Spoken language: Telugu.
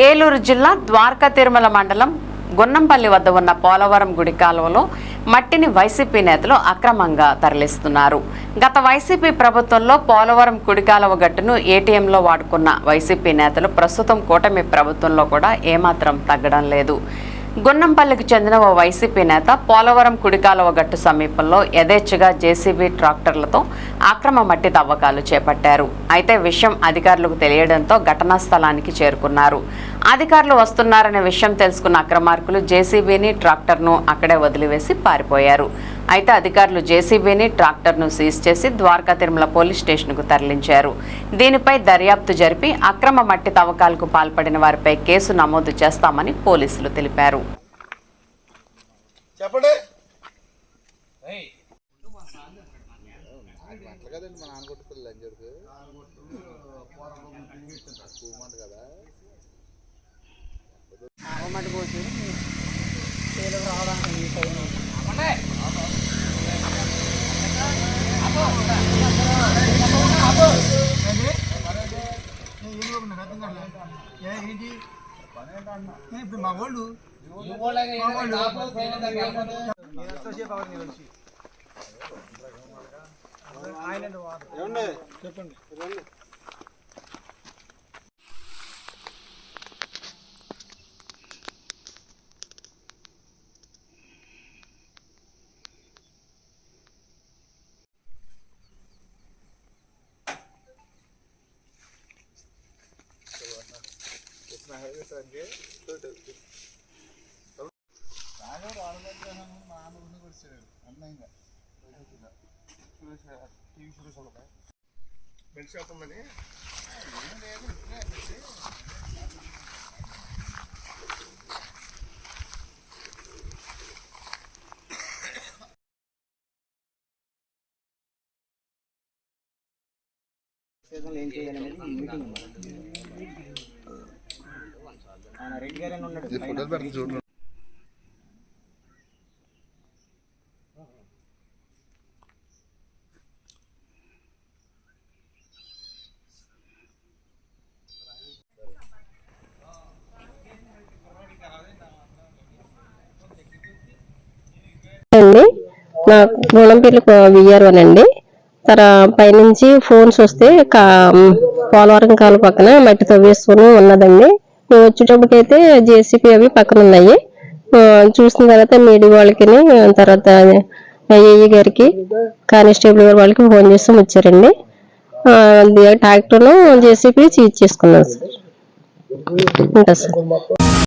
ఏలూరు జిల్లా ద్వారకా తిరుమల మండలం గున్నంపల్లి వద్ద ఉన్న పోలవరం గుడి కాలువలో మట్టిని వైసీపీ నేతలు అక్రమంగా తరలిస్తున్నారు. గత వైసీపీ ప్రభుత్వంలో పోలవరం కుడి కాలువ గట్టును ఏటీఎంలో వాడుకున్న వైసీపీ నేతలు ప్రస్తుతం కూటమి ప్రభుత్వంలో కూడా ఏమాత్రం తగ్గడం లేదు. గున్నంపల్లికి చెందిన ఓ వైసీపీ నేత పోలవరం కుడికాలువ గట్టు సమీపంలో యథేచ్ఛగా జేసీబీ ట్రాక్టర్లతో అక్రమ మట్టి తవ్వకాలు చేపట్టారు. అయితే విషయం అధికారులకు తెలియడంతో ఘటనా స్థలానికి చేరుకున్నారు. అధికారులు వస్తున్నారనే విషయం తెలుసుకున్న అక్రమార్కులు జేసీబీని ట్రాక్టర్ను అక్కడే వదిలివేసి పారిపోయారు. అయితే అధికారులు జేసీబీని ట్రాక్టర్ను సీజ్ చేసి ద్వారకా తిరుమల పోలీస్ స్టేషన్కు తరలించారు. దీనిపై దర్యాప్తు జరిపి అక్రమ మట్టి తవ్వకాలకు పాల్పడిన వారిపై కేసు నమోదు చేస్తామని పోలీసులు తెలిపారు. ఇప్పుడు మా వాళ్ళు చెప్పండి. ఏం చేయాలనేది మీటింగ్ ఆయన రెడ్డి గారు ఉన్నాడు. అండి నా గుణంపల్లి విఆర్ఓన్ అండి. పైనుంచి ఫోన్స్ వస్తే పోలవరం కాలు పక్కన మట్టి తవ్వేసుకుని ఉన్నదండి. మేము వచ్చేటప్పటికైతే జేసీబీ అవి పక్కన ఉన్నాయి. చూసిన తర్వాత మీడియా వాళ్ళకి తర్వాత ఏఈ గారికి కానిస్టేబుల్ గారి వాళ్ళకి ఫోన్ చేసి వచ్చారండి. ట్రాక్టర్ను జేసీబీ సీజ్ చేసుకున్నాం సార్. ఉంటా సార్.